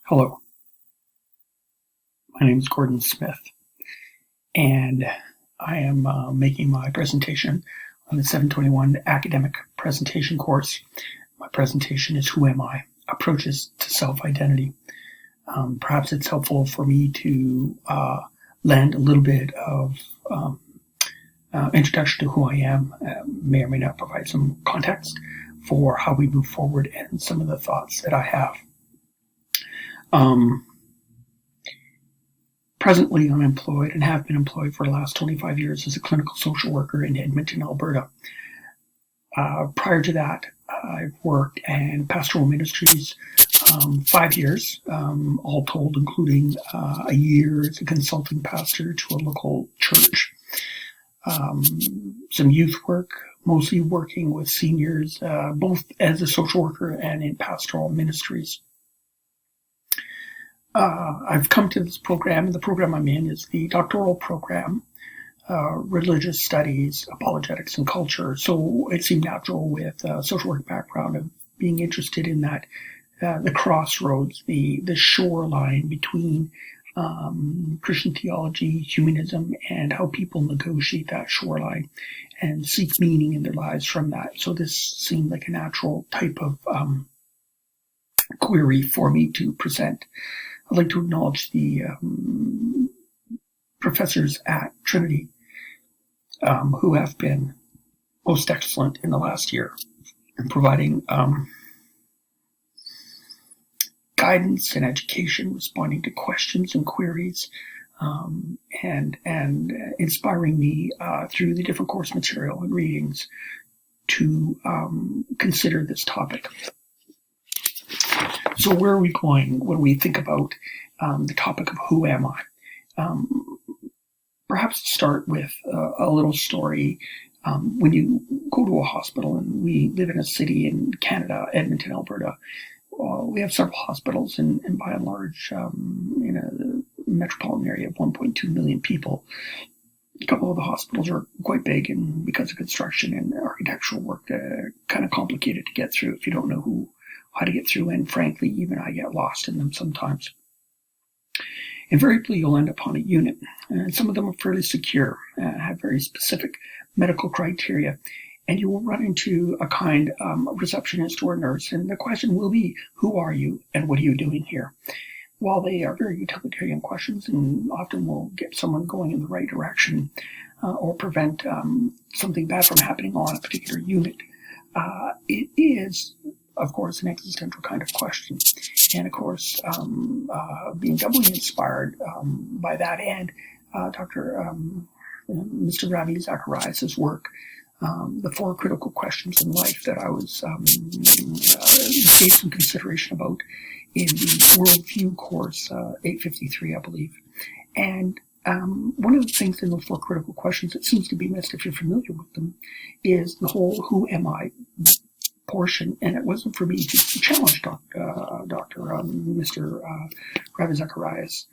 Hello, my name is Gordon Smith, and I am making my presentation on the 721 academic presentation course. My presentation is Who Am I? Approaches to Self-Identity. Perhaps it's helpful for me to lend a little bit of introduction to who I am, may or may not provide some context for how we move forward and some of the thoughts that I have. Presently, I'm employed and have been employed for the last 25 years as a clinical social worker in Edmonton, Alberta. Prior to that, I've worked in pastoral ministries 5 years, all told, including a year as a consulting pastor to a local church. Some youth work, mostly working with seniors, both as a social worker and in pastoral ministries. I've come to this program, and the program I'm in is the doctoral program, Religious Studies, Apologetics, and Culture. So it seemed natural with a social work background of being interested in that, the crossroads, the shoreline between Christian theology, humanism, and how people negotiate that shoreline and seek meaning in their lives from that. So this seemed like a natural type of query for me to present. I'd like to acknowledge the professors at Trinity who have been most excellent in the last year in providing guidance and education, responding to questions and queries, and inspiring me through the different course material and readings to consider this topic. So where are we going when we think about the topic of who am I? Perhaps start with a little story. When you go to a hospital, and we live in a city in Canada, Edmonton, Alberta, we have several hospitals, and by and large, in a metropolitan area of 1.2 million people, a couple of the hospitals are quite big, and because of construction and architectural work, kind of complicated to get through if you don't know how to get through, and frankly, even I get lost in them sometimes. Invariably, you'll end up on a unit, and some of them are fairly secure, have very specific medical criteria, and you will run into a kind receptionist or nurse, and the question will be, who are you, and what are you doing here? While they are very utilitarian questions, and often will get someone going in the right direction, or prevent something bad from happening on a particular unit, it is, of course, an existential kind of question. And of course, being doubly inspired by that end, Mr. Ravi Zacharias' work, The Four Critical Questions in Life, that I was gave some consideration about in the Worldview course, 853, I believe. And one of the things in the Four Critical Questions that seems to be missed, if you're familiar with them, is the whole who am I portion, and it wasn't for me to challenge Mr. Ravi Zacharias.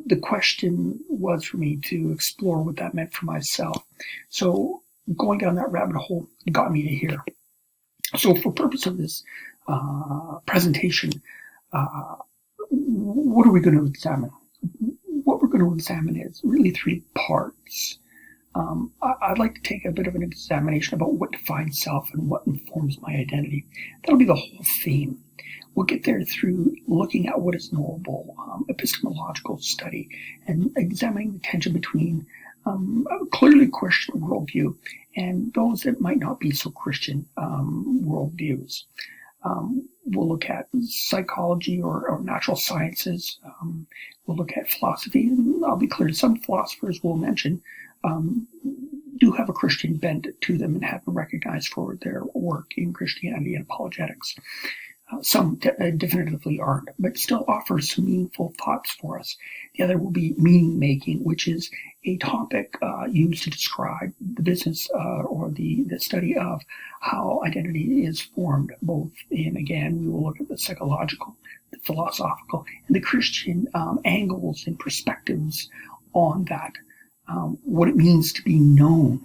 The question was for me to explore what that meant for myself. So going down that rabbit hole got me to here. So for purpose of this presentation, what are we going to examine? What we're going to examine is really three parts. I'd like to take a bit of an examination about what defines self and what informs my identity. That'll be the whole theme. We'll get there through looking at what is knowable, epistemological study, and examining the tension between a clearly Christian worldview and those that might not be so Christian worldviews. We'll look at psychology or natural sciences. We'll look at philosophy, and I'll be clear, some philosophers will mention do have a Christian bent to them and have been recognized for their work in Christianity and apologetics. Some definitively aren't, but still offer some meaningful thoughts for us. The other will be meaning making, which is a topic used to describe the business or the study of how identity is formed, both in, again, we will look at the psychological, the philosophical, and the Christian angles and perspectives on that. What it means to be known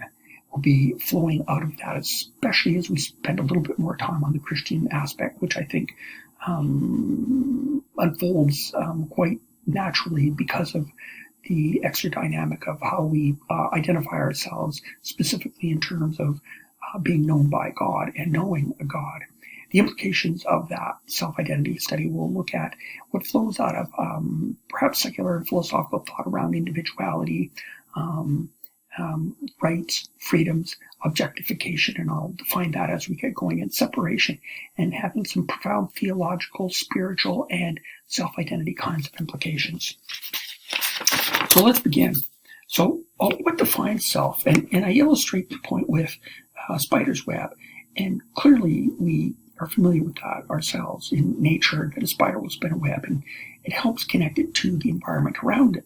will be flowing out of that, especially as we spend a little bit more time on the Christian aspect, which I think unfolds quite naturally because of the extra-dynamic of how we identify ourselves, specifically in terms of being known by God and knowing a God. The implications of that self-identity study will look at what flows out of perhaps secular and philosophical thought around individuality, rights, freedoms, objectification, and I'll define that as we get going, and separation, and having some profound theological, spiritual, and self-identity kinds of implications. So let's begin. So what defines self? And I illustrate the point with spider's web, and clearly we are familiar with that ourselves in nature, that a spider will spin a web, and it helps connect it to the environment around it.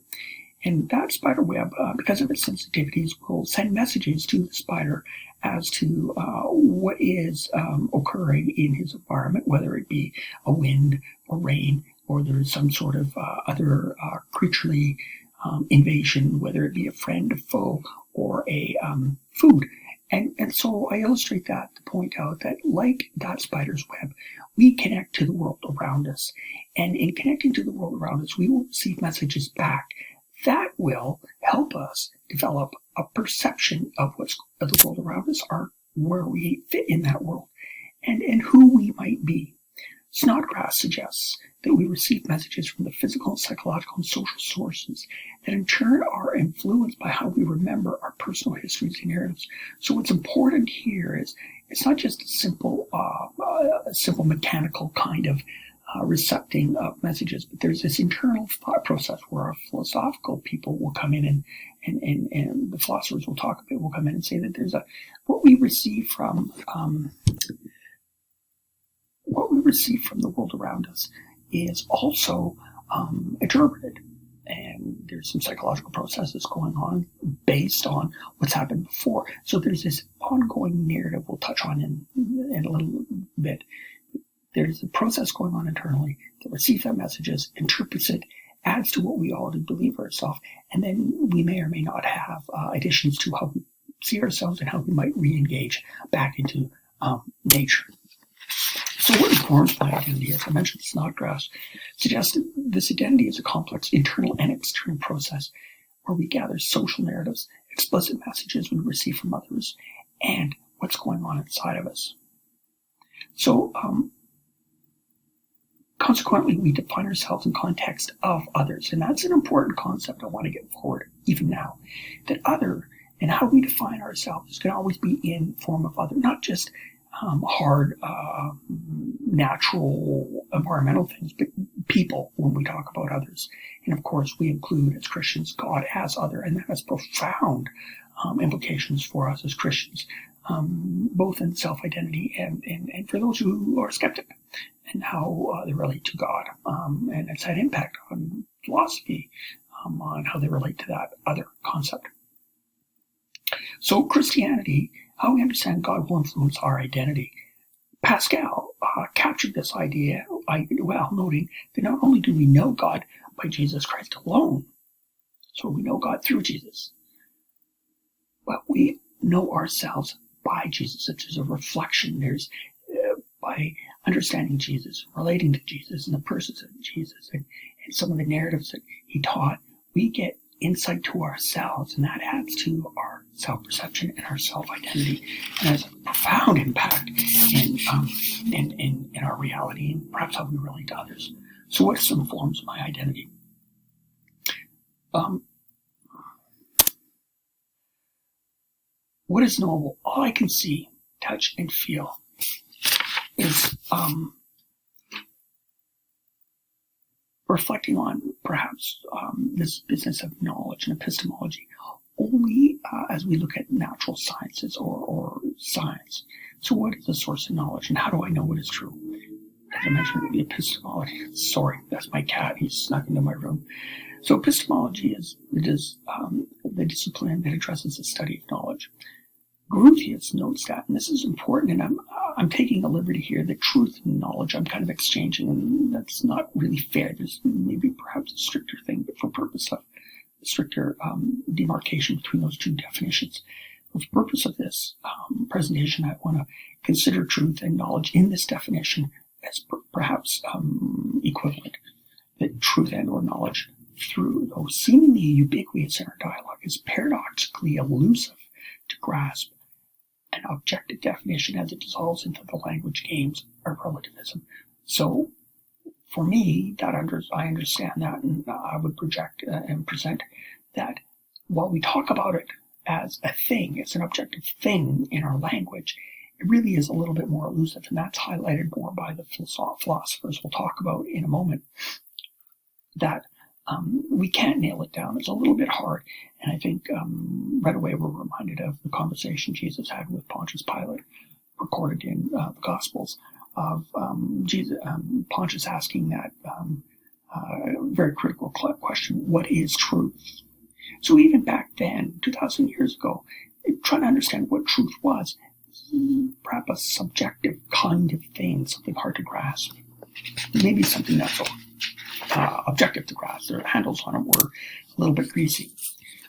And that spider web, because of its sensitivities, will send messages to the spider as to what is occurring in his environment, whether it be a wind or rain, or there's some sort of other creaturely invasion, whether it be a friend, a foe, or a food. And so I illustrate that to point out that, like that spider's web, we connect to the world around us. And in connecting to the world around us, we will receive messages back that will help us develop a perception of what's the world around us, are where we fit in that world, and who we might be. Snodgrass suggests that we receive messages from the physical, psychological, and social sources that in turn are influenced by how we remember our personal histories and narratives. So what's important here is it's not just a simple mechanical kind of recepting of messages, but there's this internal thought process where our philosophical people will come in and the philosophers will talk about, will come in and say that there's what we receive from the world around us is also interpreted, and there's some psychological processes going on based on what's happened before. So there's this ongoing narrative we'll touch on in a little bit. There's a process going on internally that receives our messages, interprets it, adds to what we already believe ourselves, and then we may or may not have additions to how we see ourselves and how we might re-engage back into nature. So what informs my identity? As I mentioned, Snodgrass suggested this identity is a complex internal and external process where we gather social narratives, explicit messages we receive from others, and what's going on inside of us. So, consequently, we define ourselves in context of others, and that's an important concept I want to get forward even now. That other and how we define ourselves can always be in form of other, not just hard, natural, environmental things, but people when we talk about others. And of course, we include as Christians God as other, and that has profound implications for us as Christians, both in self-identity and for those who are skeptic, and how they relate to God. And it's had impact on philosophy, on how they relate to that other concept. So Christianity, how we understand God, will influence our identity. Pascal captured this idea well, noting that not only do we know God by Jesus Christ alone, so we know God through Jesus, but we know ourselves by Jesus. It's a reflection. There's by understanding Jesus, relating to Jesus and the persons of Jesus and some of the narratives that he taught, we get insight to ourselves, and that adds to our self-perception and our self-identity, and has a profound impact in our reality and perhaps how we relate to others. So what are some forms of my identity? What is knowable? All I can see, touch, and feel is reflecting on perhaps this business of knowledge and epistemology only as we look at natural sciences or science. So what is the source of knowledge, and how do I know what is true? As I mentioned, the epistemology. Sorry, that's my cat. He snuck into my room. So epistemology is the discipline that addresses the study of knowledge. Groothuis notes that, and this is important, and I'm taking a liberty here, that truth and knowledge I'm kind of exchanging, and that's not really fair. There's maybe perhaps a stricter thing, but for purpose of stricter demarcation between those two definitions. For the purpose of this presentation, I want to consider truth and knowledge in this definition as perhaps equivalent. that truth and or knowledge, through though seemingly ubiquitous in our dialogue, is paradoxically elusive to grasp an objective definition as it dissolves into the language games of relativism. So for me, I understand that, and I would project and present that while we talk about it as a thing, as an objective thing in our language, it really is a little bit more elusive, and that's highlighted more by the philosophers we'll talk about in a moment, that we can't nail it down. It's a little bit hard, and I think right away we're reminded of the conversation Jesus had with Pontius Pilate, recorded in the Gospels, of Pontius asking that very critical question, what is truth? So even back then, 2,000 years ago, trying to understand what truth was, perhaps a subjective kind of thing, something hard to grasp. Maybe something not so objective to grasp. Their handles on it were a little bit greasy.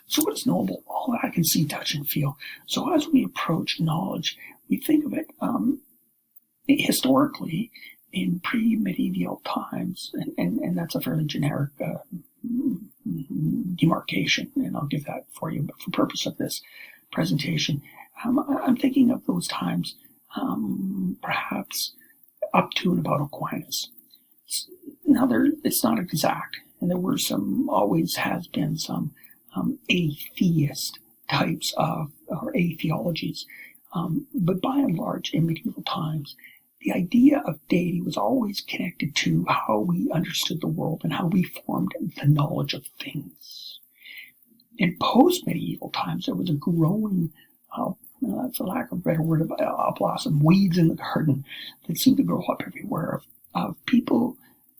So what is knowable? All that I can see, touch, and feel. So as we approach knowledge, we think of it historically in pre-medieval times, and that's a fairly generic demarcation, and I'll give that for you. But for purpose of this presentation, I'm thinking of those times perhaps up to and about Aquinas. Now, it's not exact, and there were always has been some atheist types of, or atheologies, but by and large, in medieval times, the idea of deity was always connected to how we understood the world and how we formed the knowledge of things. In post-medieval times, there was a growing, for lack of a better word, blossom, weeds in the garden that seemed to grow up everywhere of people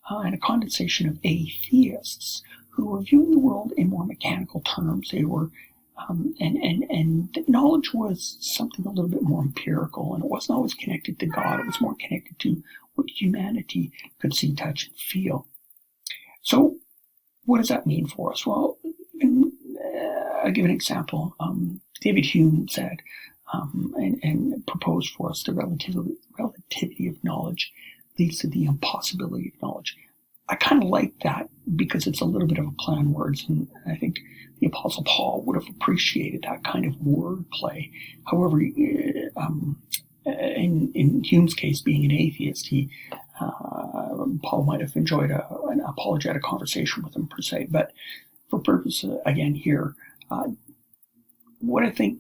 and a condensation of atheists who were viewing the world in more mechanical terms. They were, and knowledge was something a little bit more empirical, and it wasn't always connected to God. It was more connected to what humanity could see, touch, and feel. So what does that mean for us? Well, I'll give an example. David Hume said, and proposed for us, the relativity of knowledge leads to the impossibility of knowledge. I kind of like that because it's a little bit of a play on words, and I think the Apostle Paul would have appreciated that kind of wordplay. However, in Hume's case, being an atheist, Paul might have enjoyed an apologetic conversation with him per se. But for purpose, again, here, what I think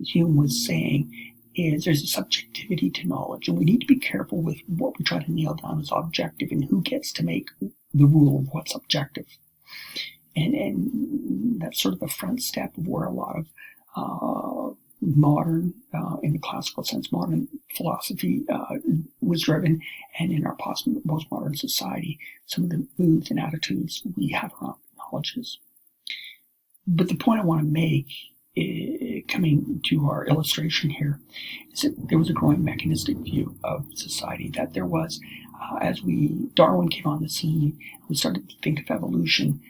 Hume was saying is there's a subjectivity to knowledge, and we need to be careful with what we try to nail down as objective and who gets to make the rule of what's objective. And that's sort of the front step of where a lot of modern, in the classical sense, modern philosophy was driven, and in our postmodern society, some of the moods and attitudes we have around knowledge is. But the point I want to make, coming to our illustration here, is that there was a growing mechanistic view of society, that there was, as Darwin came on the scene, we started to think of evolution,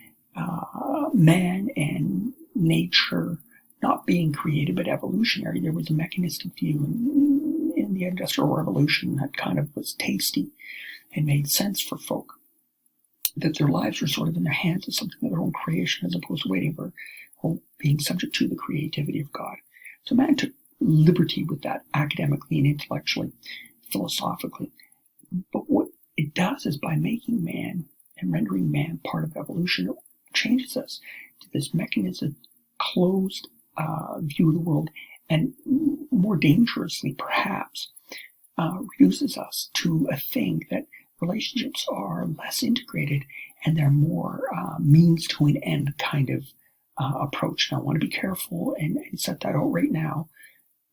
man and nature not being created but evolutionary. There was a mechanistic view in the Industrial Revolution that kind of was tasty and made sense for folk, that their lives were sort of in their hands as something of their own creation as opposed to waiting for or being subject to the creativity of God. So man took liberty with that academically and intellectually, philosophically. But what it does is by making man and rendering man part of evolution, it changes us to this mechanism, closed view of the world, and more dangerously perhaps reduces us to a thing that relationships are less integrated and they're more means to an end kind of approach. Now I want to be careful and set that out right now.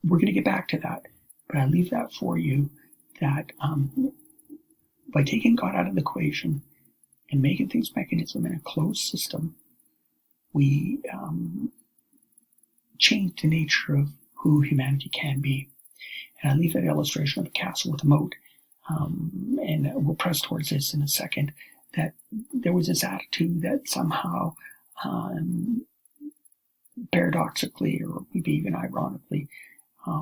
We're going to get back to that, but I leave that for you, that by taking God out of the equation and making things mechanism in a closed system, we change the nature of who humanity can be. And I leave that illustration of a castle with a moat, and we'll press towards this in a second, that there was this attitude that somehow, paradoxically, or maybe even ironically,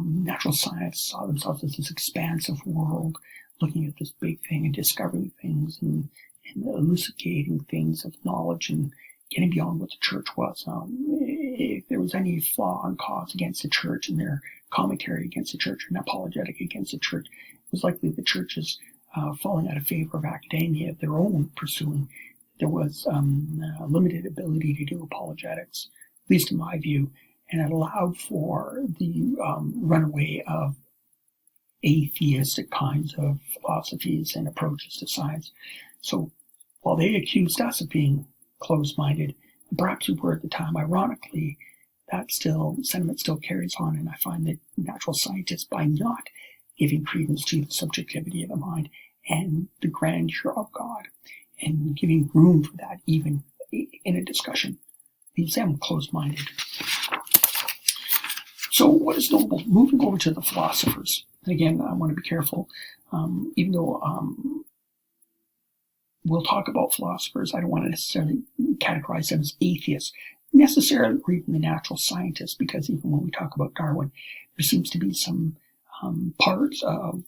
natural science saw themselves as this expansive world, looking at this big thing and discovering things, and and elucidating things of knowledge and getting beyond what the church was. If there was any flaw and cause against the church and their commentary against the church and apologetic against the church, it was likely the church's falling out of favor of academia of their own pursuing. There was limited ability to do apologetics, at least in my view, and it allowed for the runaway of atheistic kinds of philosophies and approaches to science. So while they accused us of being closed-minded, and perhaps we were at the time, ironically, that sentiment still carries on, and I find that natural scientists, by not giving credence to the subjectivity of the mind and the grandeur of God, and giving room for that even in a discussion, leaves them closed-minded. So what is notable? Moving over to the philosophers. And again, I want to be careful, even though we'll talk about philosophers, I don't want to necessarily categorize them as atheists, necessarily, or even the natural scientists, because even when we talk about Darwin, there seems to be some parts of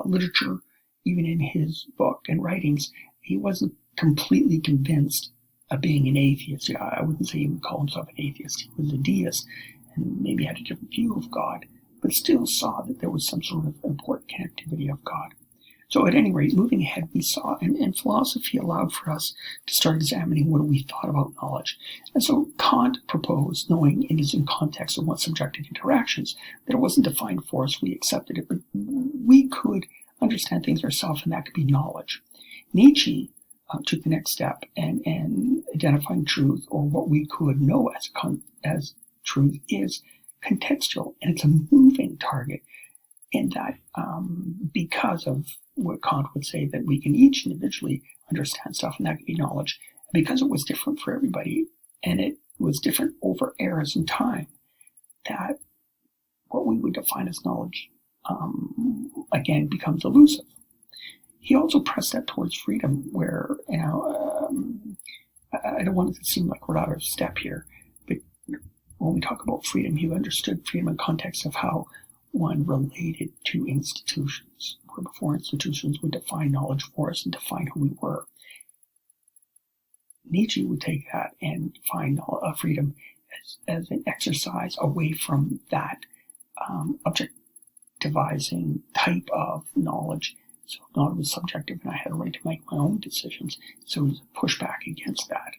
literature, even in his book and writings, he wasn't completely convinced of being an atheist. I wouldn't say he would call himself an atheist. He was a deist and maybe had a different view of God, but still saw that there was some sort of important connectivity of God. So at any rate, moving ahead, we saw, and philosophy allowed for us to start examining what we thought about knowledge. And so Kant proposed, knowing it is in context of one's subjective interactions, that it wasn't defined for us, we accepted it, but we could understand things ourselves, and that could be knowledge. Nietzsche took the next step and identifying truth, or what we could know as truth, is contextual, and it's a moving target in that because of what Kant would say, that we can each individually understand stuff, and that could be knowledge. Because it was different for everybody, and it was different over eras and time, that what we would define as knowledge again becomes elusive. He also pressed that towards freedom, where, I don't want it to seem like we're out of step here, but when we talk about freedom, he understood freedom in context of how one related to institutions, where before institutions would define knowledge for us and define who we were. Nietzsche would take that and define freedom as an exercise away from that objectivizing type of knowledge. So knowledge was subjective, and I had a right to make my own decisions. So it was a pushback against that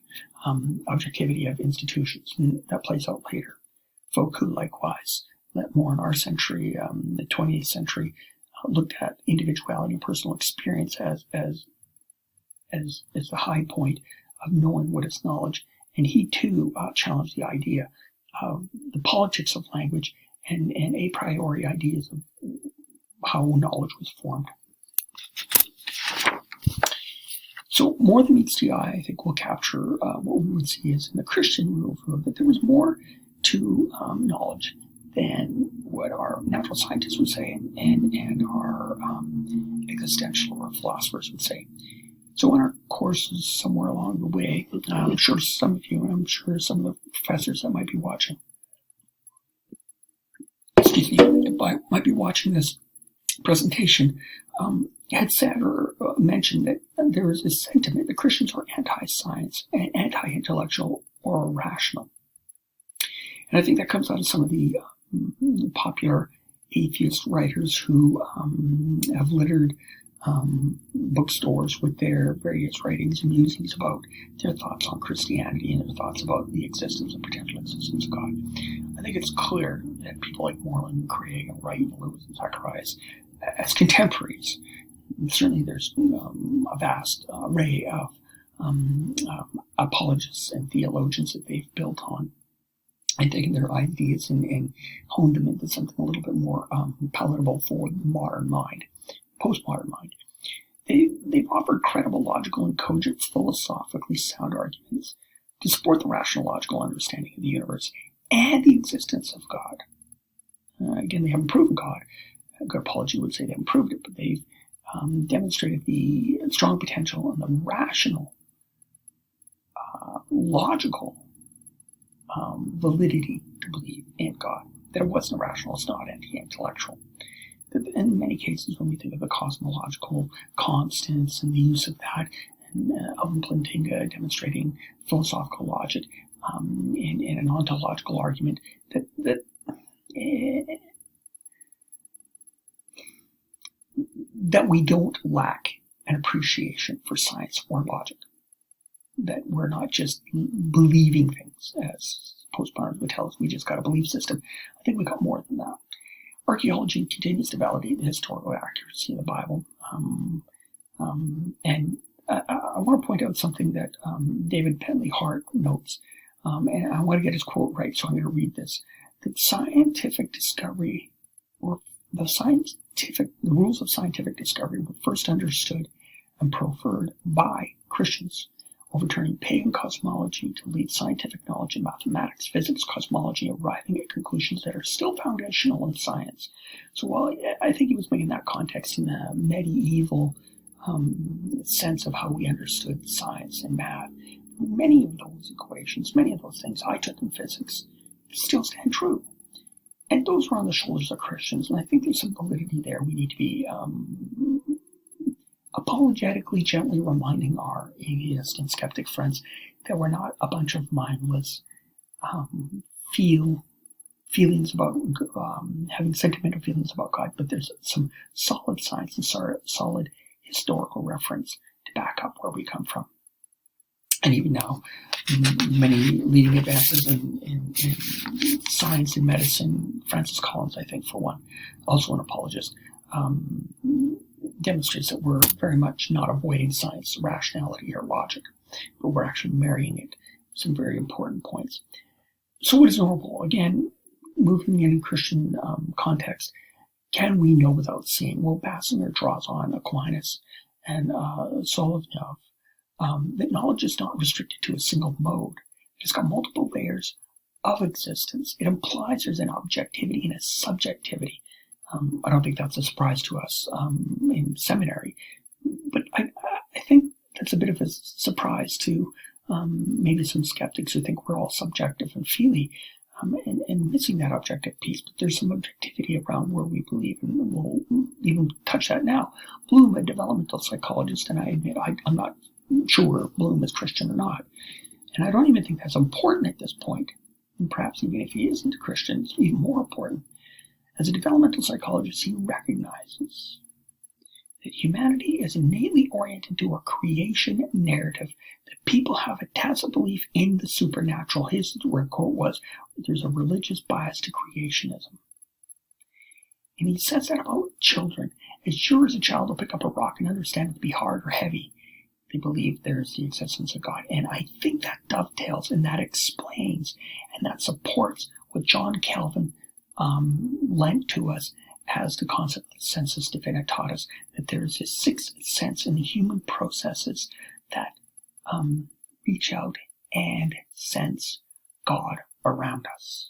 objectivity of institutions, and that plays out later. Foucault, likewise, that more in our century, the 20th century, looked at individuality and personal experience as the high point of knowing what is knowledge. And he too challenged the idea of the politics of language and a priori ideas of how knowledge was formed. So more than meets the eye, I think, will capture what we would see as in the Christian worldview, that there was more to knowledge than what our natural scientists would say and our existential or philosophers would say. So in our courses somewhere along the way, I'm sure some of you, and I'm sure some of the professors that might be watching, might be watching this presentation, had said or mentioned that there is this sentiment that Christians are anti-science and anti-intellectual or irrational. And I think that comes out of some of the popular atheist writers who have littered bookstores with their various writings and musings about their thoughts on Christianity and their thoughts about the existence and potential existence of God. I think it's clear that people like Moreland and Craig and Wright and Lewis and Zacharias, as contemporaries, certainly there's a vast array of apologists and theologians that they've built on and taken their ideas and honed them into something a little bit more palatable for the modern mind, postmodern mind. They've offered credible, logical, and cogent, philosophically sound arguments to support the rational, logical understanding of the universe and the existence of God. Again, they haven't proven God. A good apology would say they haven't proved it, but they've demonstrated the strong potential and the rational, logical validity to believe in God. That it wasn't irrational, it's not anti-intellectual. That in many cases, when we think of the cosmological constants and the use of that, Alvin Plantinga demonstrating philosophical logic in an ontological argument that we don't lack an appreciation for science or logic, that we're not just believing things, as postmoderns would tell us, we just got a belief system. I think we got more than that. Archaeology continues to validate the historical accuracy of the Bible. And I want to point out something that David Penley Hart notes, and I want to get his quote right, so I'm going to read this. That scientific discovery, or the rules of scientific discovery, were first understood and proffered by Christians, overturning pagan cosmology to lead scientific knowledge in mathematics, physics, cosmology, arriving at conclusions that are still foundational in science. So while I think he was making that context in the medieval sense of how we understood science and math, many of those equations, many of those things I took in physics still stand true. And those were on the shoulders of Christians, and I think there's some validity there. We need to be apologetically, gently reminding our atheist and skeptic friends that we're not a bunch of mindless feelings about having sentimental feelings about God, but there's some solid science and solid historical reference to back up where we come from. And even now, many leading advances in science and medicine, Francis Collins, I think, for one, also an apologist, demonstrates that we're very much not avoiding science, rationality, or logic, but we're actually marrying it. Some very important points. So what is knowable? Again, moving in Christian context, can we know without seeing? Well, Bassinger draws on Aquinas and Soloviev, that knowledge is not restricted to a single mode. It's got multiple layers of existence. It implies there's an objectivity and a subjectivity. I don't think that's a surprise to us in seminary, but I think that's a bit of a surprise to maybe some skeptics who think we're all subjective and feely, and missing that objective piece. But there's some objectivity around where we believe, and we'll even touch that now. Bloom, a developmental psychologist, and I admit I'm not sure Bloom is Christian or not, and I don't even think that's important at this point. And perhaps even if he isn't a Christian, it's even more important. As a developmental psychologist, he recognizes that humanity is innately oriented to a creation narrative, that people have a tacit belief in the supernatural. His quote was, there's a religious bias to creationism. And he says that about children. As sure as a child will pick up a rock and understand it to be hard or heavy, they believe there's the existence of God. And I think that dovetails and that explains and that supports what John Calvin lent to us as the concept of sensus divinitatis, that there is a sixth sense in the human processes that reach out and sense God around us.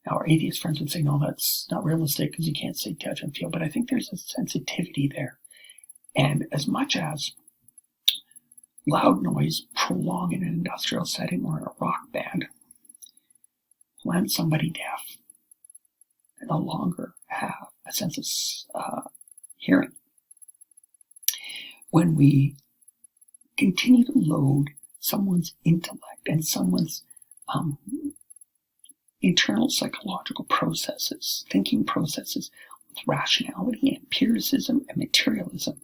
Now, our atheist friends would say, no, that's not realistic because you can't say touch and feel, but I think there's a sensitivity there. And as much as loud noise prolonged in an industrial setting or in a rock band lends somebody deaf to no longer have a sense of hearing. When we continue to load someone's intellect and someone's internal psychological processes, thinking processes, with rationality, empiricism, and materialism,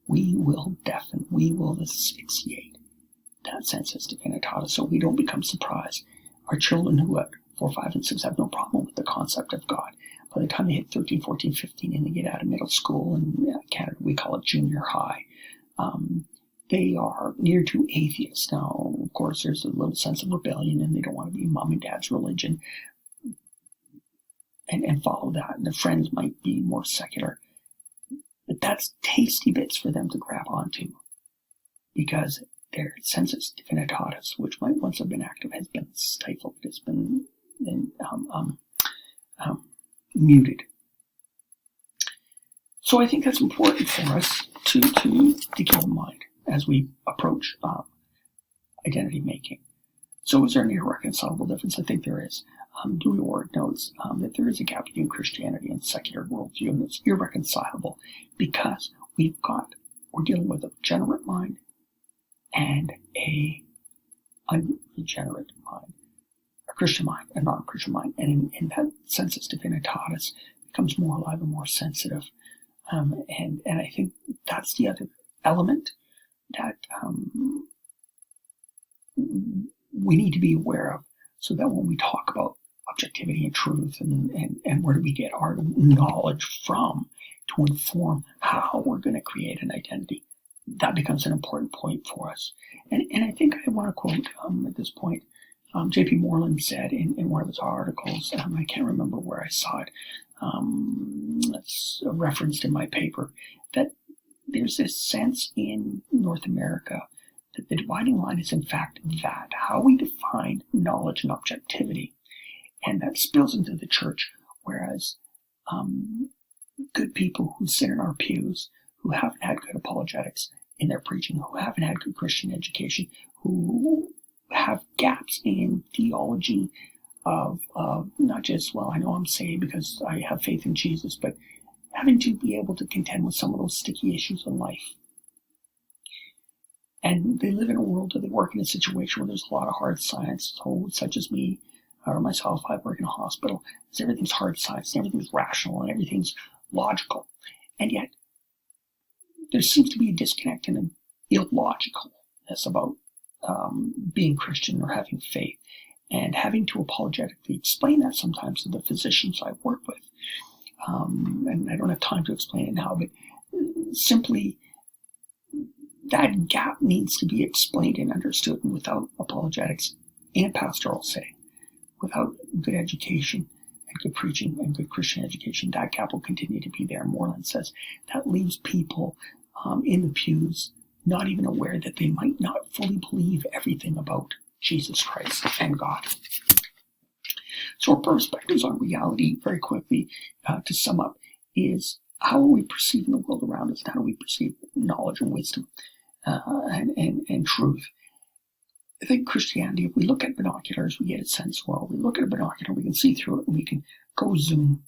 we will deafen, we will asphyxiate that sensus divinitatis, so we don't become surprised. Our children who at 4, 5, and 6 have no problem with the concept of God. By the time they hit 13, 14, 15, and they get out of middle school, in Canada we call it junior high, they are near to atheists. Now, of course, there's a little sense of rebellion, and they don't want to be mom and dad's religion and follow that. And their friends might be more secular. But that's tasty bits for them to grab onto, because their sensus divinitatis, which might once have been active, has been stifled. It's been muted. So I think that's important for us to keep in mind as we approach identity making. So is there an irreconcilable difference? I think there is. Dewey Ward notes that there is a gap between Christianity and secular worldview, and it's irreconcilable because we're dealing with a regenerate mind and a unregenerate mind, a Christian mind, a non-Christian mind. And in that sensus divinitatis becomes more alive and more sensitive. And I think that's the other element that we need to be aware of, so that when we talk about objectivity and truth and where do we get our knowledge from to inform how we're going to create an identity, that becomes an important point for us. And I think I want to quote at this point, J.P. Moreland said in one of his articles, I can't remember where I saw it, it's referenced in my paper, that there's this sense in North America that the dividing line is in fact that, how we define knowledge and objectivity. And that spills into the church, whereas good people who sit in our pews, who haven't had good apologetics in their preaching, who haven't had good Christian education, who have gaps in theology of not just, well, I know I'm saved because I have faith in Jesus, but having to be able to contend with some of those sticky issues in life. And they live in a world, or they work in a situation where there's a lot of hard science, so such as me, or myself, I work in a hospital, so everything's hard science, and everything's rational, and everything's logical. And yet, there seems to be a disconnect and an illogicalness about being Christian or having faith, and having to apologetically explain that sometimes to the physicians I work with. And I don't have time to explain it now, but simply that gap needs to be explained and understood, and without apologetics in a pastoral setting, without good education and good preaching and good Christian education, that gap will continue to be there. Moreland says that leaves people in the pews not even aware that they might not fully believe everything about Jesus Christ and God. So our perspectives on reality, very quickly, to sum up, is how are we perceiving the world around us? How do we perceive knowledge and wisdom and truth? I think Christianity, if we look at binoculars, we get a sense, well, we look at a binocular, we can see through it, and we can go zoom.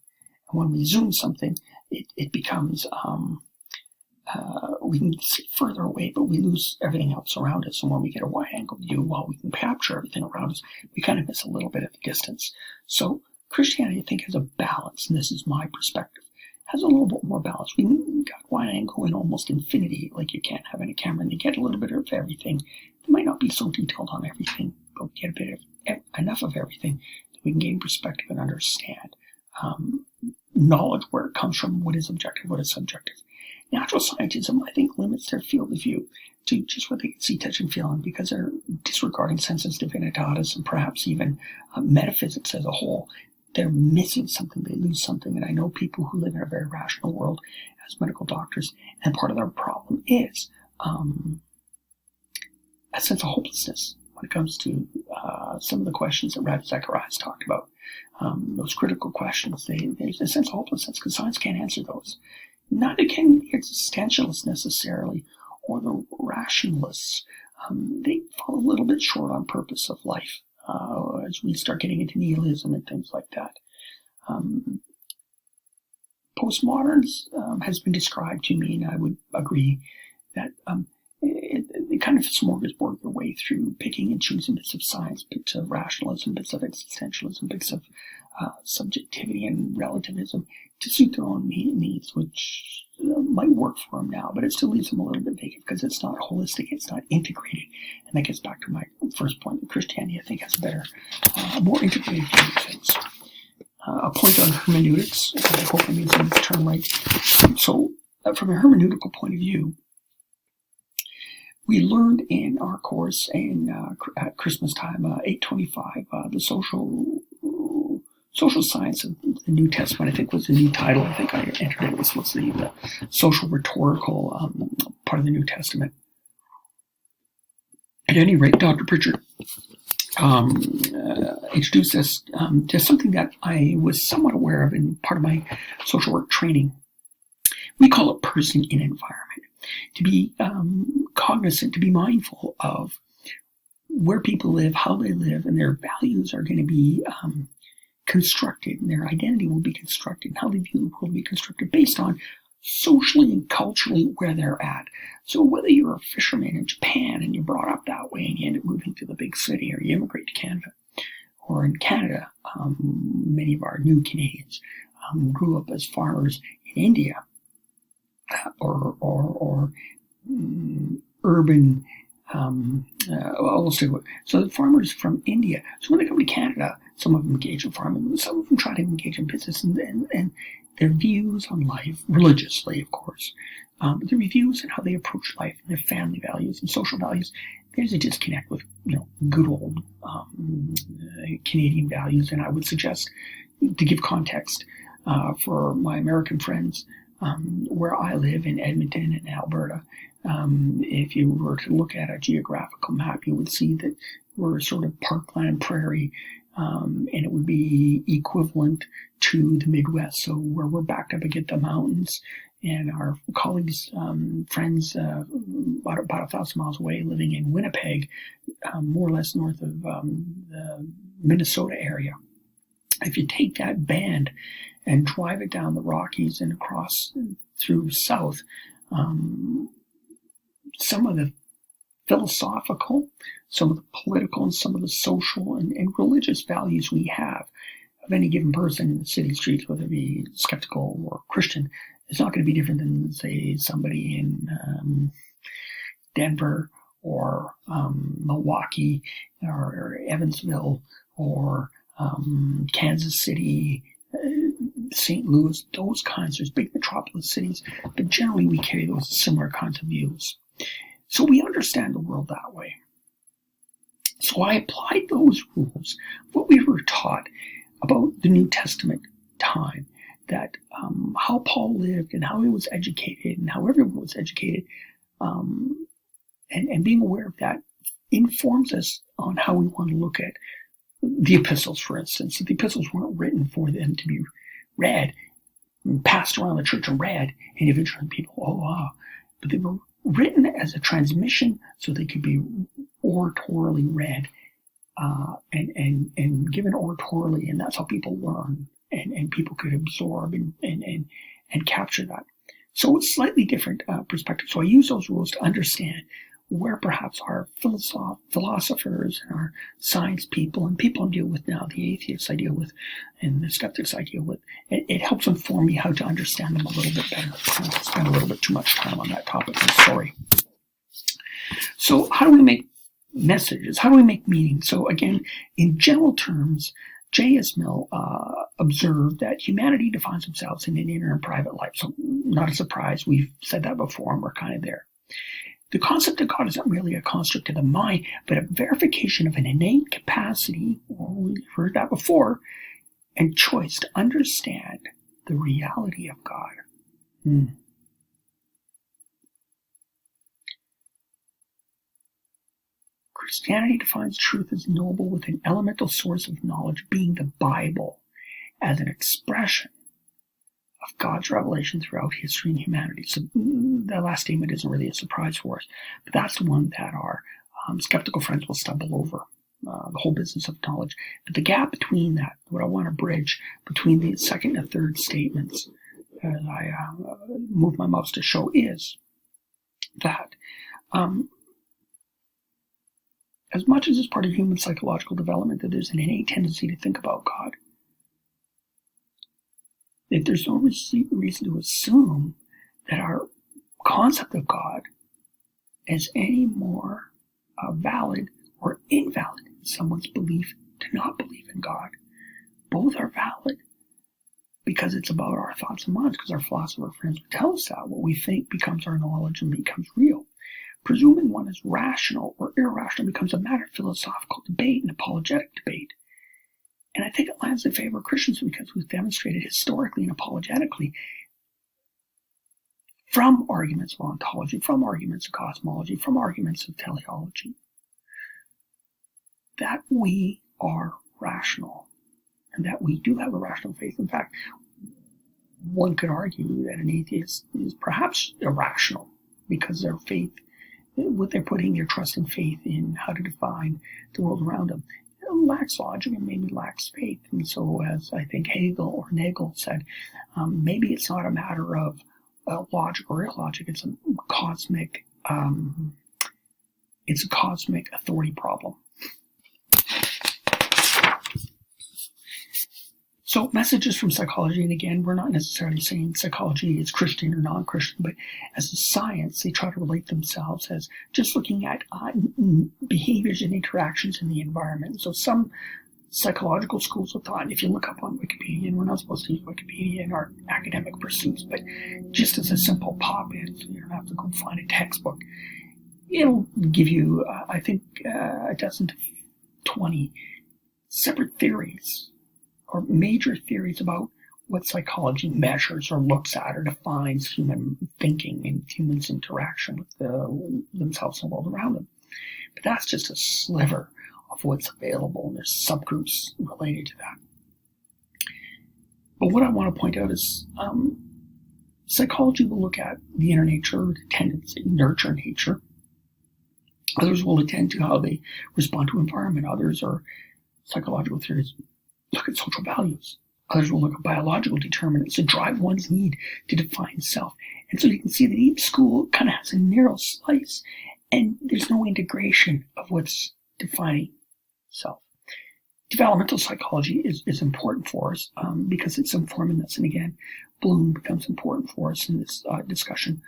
And when we zoom something, it becomes, we can see further away, but we lose everything else around us. And when we get a wide-angle view, while we can capture everything around us, we kind of miss a little bit of the distance. So Christianity, I think, has a balance, and this is my perspective, has a little bit more balance. We got wide angle in almost infinity, like you can't have in a camera, and they get a little bit of everything. They might not be so detailed on everything, but we get a bit of enough of everything that we can gain perspective and understand knowledge, where it comes from, what is objective, what is subjective. Natural scientism, I think, limits their field of view to just what they can see, touch, and feel, and because they're disregarding sensus divinitatis and perhaps even metaphysics as a whole, they're missing something, they lose something. And I know people who live in a very rational world as medical doctors, and part of their problem is a sense of hopelessness when it comes to some of the questions that Ravi Zacharias talked about. Those critical questions, there's a sense of hopelessness because science can't answer those. Neither can the existentialists necessarily, or the rationalists. They fall a little bit short on purpose of life as we start getting into nihilism and things like that. Postmoderns has been described to me, and I would agree that they kind of smorgasbord their way through, picking and choosing bits of science, bits of rationalism, bits of existentialism, bits of subjectivity and relativism to suit their own needs, which might work for them now, but it still leaves them a little bit vacant because it's not holistic, it's not integrated. And that gets back to my first point, that Christianity, I think, has a better, more integrated view of things. A point on hermeneutics, I hope I'm using the term right. So, from a hermeneutical point of view, we learned in our course at Christmas time, 825, the social science of the New Testament, I think, was the new title. I think I entered it. Was the social rhetorical part of the New Testament. At any rate, Dr. Pritchard introduced us to something that I was somewhat aware of in part of my social work training. We call it person in environment. To be cognizant, to be mindful of where people live, how they live, and their values are going to be constructed, and their identity will be constructed, and how they view the world will be constructed based on socially and culturally where they're at. So whether you're a fisherman in Japan and you're brought up that way and you end up moving to the big city, or you immigrate to Canada, or in Canada, many of our new Canadians grew up as farmers in India, or urban. Let's do it. So the farmers from India. So when they come to Canada, some of them engage in farming, some of them try to engage in business, and their views on life, religiously, of course, but their views and how they approach life, and their family values and social values. There's a disconnect with, good old Canadian values, and I would suggest, to give context for my American friends, where I live in Edmonton and Alberta, if you were to look at a geographical map, you would see that we're sort of parkland prairie, and it would be equivalent to the Midwest. So where we're backed up against the mountains, and our colleagues, friends, about 1,000 miles away, living in Winnipeg, more or less north of the Minnesota area. If you take that band and drive it down the Rockies and across through south, some of the philosophical, some of the political, and some of the social and religious values we have of any given person in the city streets, whether it be skeptical or Christian, is not going to be different than, say, somebody in Denver or Milwaukee or Evansville or Kansas City, St. Louis, those kinds. There's big metropolis cities, but generally we carry those similar kinds of views. So we understand the world that way. So I applied those rules, what we were taught about the New Testament time, that how Paul lived and how he was educated and how everyone was educated, and being aware of that informs us on how we want to look at the epistles, for instance. The epistles weren't written for them to be read, and passed around the church and read individually, and people, but they were written as a transmission so they could be oratorily read, and given oratorily, and that's how people learn, and people could absorb and capture that. So it's slightly different perspective. So I use those rules to understand where perhaps our philosophers and our science people and people I deal with now, the atheists I deal with and the skeptics I deal with, it helps inform me how to understand them a little bit better. I spend a little bit too much time on that topic, I'm sorry. So how do we make messages? How do we make meaning? So again, in general terms, J.S. Mill observed that humanity defines themselves in an inner and private life. So not a surprise, we've said that before and we're kind of there. The concept of God isn't really a construct of the mind, but a verification of an innate capacity, we've heard that before, and choice to understand the reality of God. Christianity defines truth as knowable with an elemental source of knowledge, being the Bible, as an expression of God's revelation throughout history and humanity. So that last statement isn't really a surprise for us, but that's the one that our skeptical friends will stumble over, the whole business of knowledge. But the gap between that, what I want to bridge between the second and third statements, as I move my mouse to show, is that as much as it's part of human psychological development that there's an innate tendency to think about God, that there's no reason to assume that our concept of God is any more valid or invalid than someone's belief to not believe in God. Both are valid because it's about our thoughts and minds, because our philosopher friends would tell us that what we think becomes our knowledge and becomes real. Presuming one is rational or irrational becomes a matter of philosophical debate and apologetic debate. And I think it lands in favor of Christians because we've demonstrated historically and apologetically from arguments of ontology, from arguments of cosmology, from arguments of teleology, that we are rational and that we do have a rational faith. In fact, one could argue that an atheist is perhaps irrational because their faith, what they're putting their trust and faith in how to define the world around them, lacks logic and maybe lacks faith. And so, as I think Hegel or Nagel said, maybe it's not a matter of logic or illogic. It's a cosmic authority problem. So messages from psychology, and again, we're not necessarily saying psychology is Christian or non-Christian, but as a science, they try to relate themselves as just looking at behaviors and interactions in the environment. So some psychological schools of thought, and if you look up on Wikipedia, and we're not supposed to use Wikipedia in our academic pursuits, but just as a simple pop-in, so you don't have to go find a textbook, it'll give you, I think, a dozen to 20 separate theories or major theories about what psychology measures or looks at or defines human thinking and humans' interaction with themselves and the world around them. But that's just a sliver of what's available, and there's subgroups related to that. But what I want to point out is psychology will look at the inner nature, the tendency, nurture nature. Others will attend to how they respond to environment. Others are psychological theories look at social values. Others will look at biological determinants to drive one's need to define self. And so you can see that each school kind of has a narrow slice, and there's no integration of what's defining self. Developmental psychology is important for us because it's informing us. And again, Bloom becomes important for us in this discussion.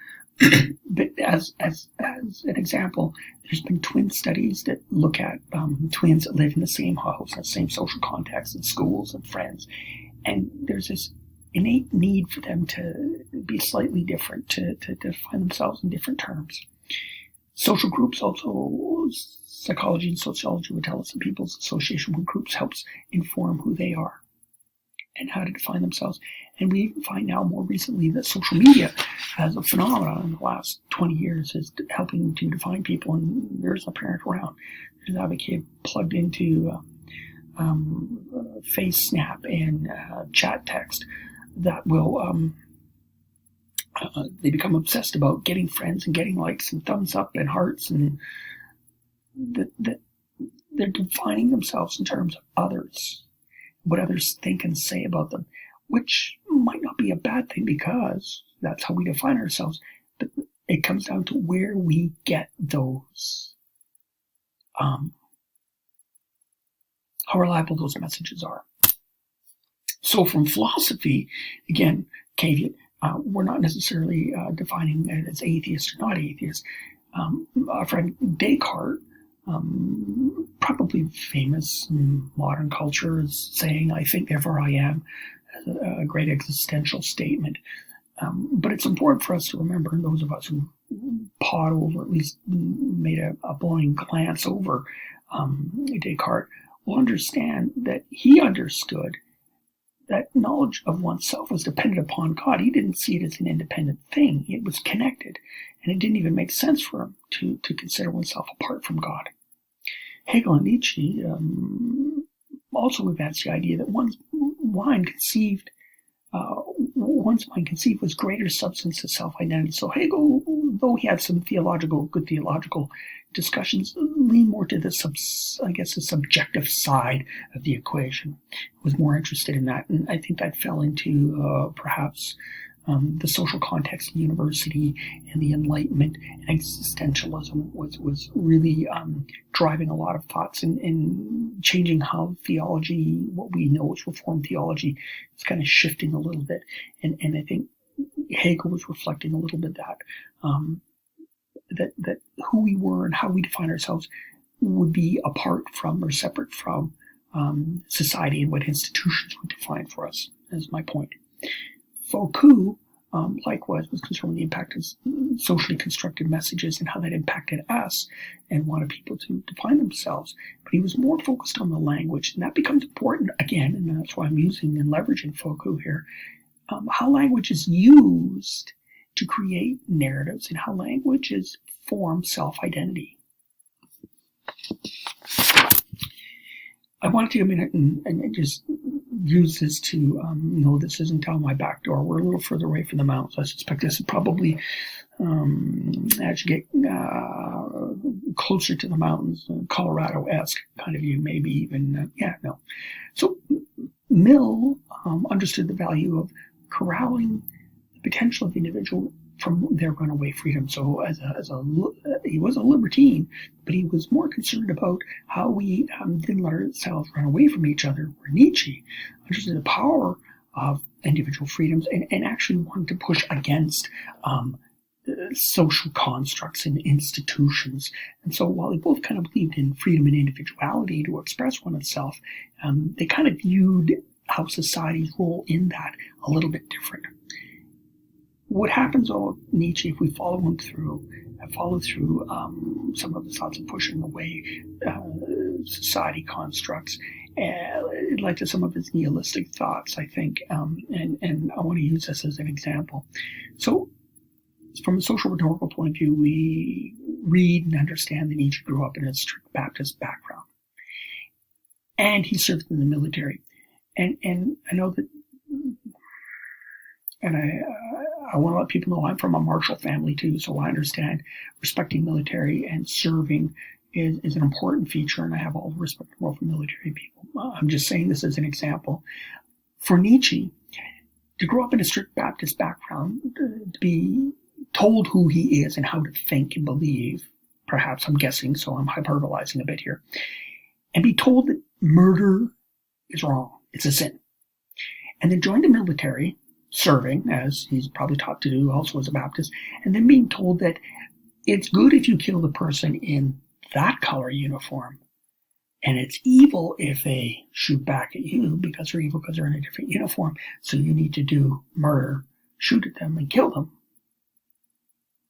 But as an example, there's been twin studies that look at twins that live in the same house, in the same social context, in schools and friends. And there's this innate need for them to be slightly different, to define themselves in different terms. Social groups also, psychology and sociology would tell us that people's association with groups helps inform who they are and how to define themselves. And we find now more recently that social media as a phenomenon in the last 20 years is helping to define people, and there's a parent around. There's a kid plugged into Face Snap and chat text that will they become obsessed about getting friends and getting likes and thumbs up and hearts, and that they're defining themselves in terms of others, what others think and say about them, which might not be a bad thing because that's how we define ourselves. But it comes down to where we get those, how reliable those messages are. So from philosophy, again, caveat, we're not necessarily defining it as atheist or not atheist. Our friend Descartes, probably famous in modern culture, is saying, "I think, therefore I am," a great existential statement. But it's important for us to remember, and those of us who pawed over, at least made a blind glance over Descartes, will understand that he understood that knowledge of oneself was dependent upon God. He didn't see it as an independent thing. It was connected. And it didn't even make sense for him to consider oneself apart from God. Hegel and Nietzsche also advanced the idea that one's mind conceived was greater substance of self-identity. So Hegel, though he had some good theological discussions, leaned more to the subjective side of the equation. Was more interested in that, and I think that fell into perhaps the social context of university and the Enlightenment and existentialism was really driving a lot of thoughts and changing how theology, what we know as Reformed theology, is kind of shifting a little bit. And I think Hegel was reflecting a little bit that who we were and how we define ourselves would be apart from or separate from society and what institutions would define for us, is my point. Foucault, likewise, was concerned with the impact of socially constructed messages and how that impacted us and wanted people to define themselves. But he was more focused on the language, and that becomes important again, and that's why I'm using and leveraging Foucault here, how language is used to create narratives and how languages form self-identity. I want to take a minute and just use this to know this isn't down my back door. We're a little further away from the mountains. I suspect this is probably, as you get closer to the mountains, Colorado-esque kind of view, maybe even, So Mill understood the value of corralling the potential of the individual from their runaway freedom. So he was a libertine, but he was more concerned about how we didn't let ourselves run away from each other, where Nietzsche understood the power of individual freedoms and actually wanted to push against social constructs and institutions. And so while they both kind of believed in freedom and individuality to express oneself, they kind of viewed how society's role in that a little bit different. What happens with Nietzsche, if we follow him through, some of his thoughts of pushing away society constructs, like to some of his nihilistic thoughts, I think, and I want to use this as an example. So, from a social rhetorical point of view, we read and understand that Nietzsche grew up in a strict Baptist background, and he served in the military, and I know that, and I want to let people know I'm from a martial family too, so I understand respecting military and serving is an important feature, and I have all the respect in the world for military people. I'm just saying this as an example. For Nietzsche, to grow up in a strict Baptist background, to be told who he is and how to think and believe, perhaps I'm guessing, so I'm hyperbolizing a bit here, and be told that murder is wrong, it's a sin, and then join the military, serving, as he's probably taught to do also as a Baptist, and then being told that it's good if you kill the person in that color uniform, and it's evil if they shoot back at you because they're evil because they're in a different uniform, so you need to do murder, shoot at them and kill them.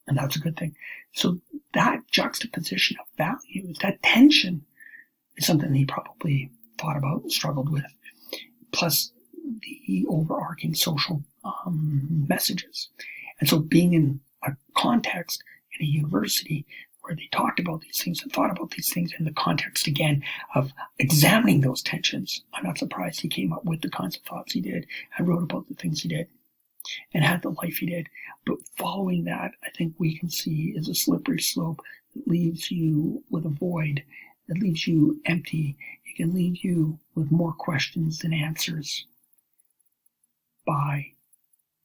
And that's a good thing. So that juxtaposition of values, that tension, is something he probably thought about and struggled with. Plus the overarching social messages. And so being in a context in a university where they talked about these things and thought about these things in the context, again, of examining those tensions, I'm not surprised he came up with the kinds of thoughts he did and wrote about the things he did and had the life he did. But following that, I think we can see is a slippery slope that leaves you with a void, that leaves you empty. It can leave you with more questions than answers by